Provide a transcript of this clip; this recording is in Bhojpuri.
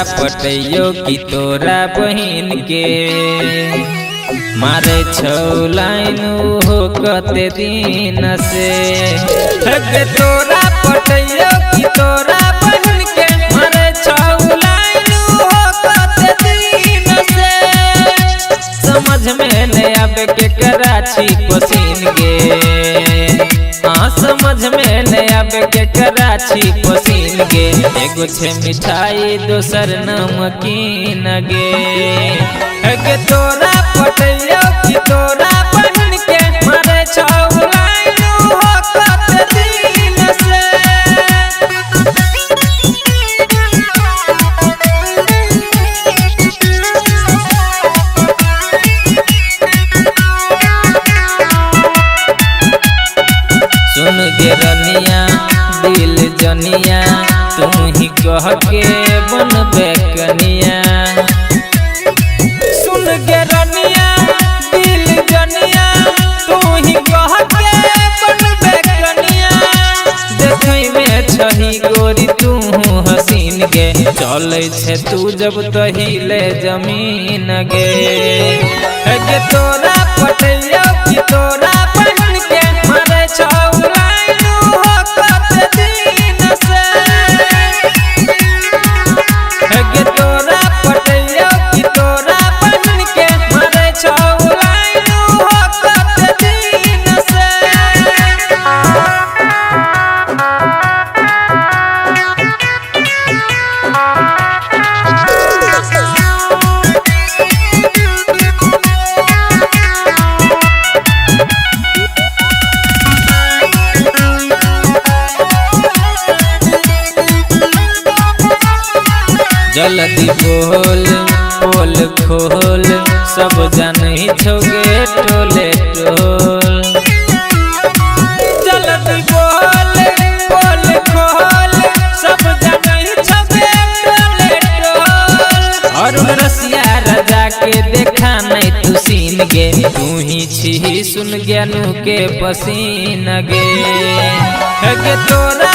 पटैयो की तोरा बहिन के मारे छौ लाइन हो कते दिन से गे तोरा पटैयो की तोरा बहिन के मारे छौ लाइन हो कते दिन से समझ में नहीं आवे के कराची पसीन गे हाँ समझ में नहीं आवे के कराची पसीन गे एगो छे मिठाई दोसर नमकीन गे तोरा पटैयो की तोरा बहिन के मारे छौ लाइन हो कते दिन से सुन गे रनिया दिल जनिया तू ही कह के बनबे कनिया सुन गे रनिया दिल जनिया तू ही कह के बनबे कनिया देखै में छही गोरी तू हसीन गे चलै छे तू जब तहिले जमीन गे तोरा पटैयो की तोरा बहिन के मारे छौ लाइन हो कते दिन से गे तोरा पटैयो की तोरा बहिन के मारे छौ लाइन हो कते दिन से जल्दी बोल पोल खोल सब जानी छोगे टोले टोल जल्दी बोल पोल खोल सब जानी छोगे टोले टोल और रसिया राजा के देखा नहीं तू सीन गे तू ही छी सुन ज्ञानू के पसीन गे तोरा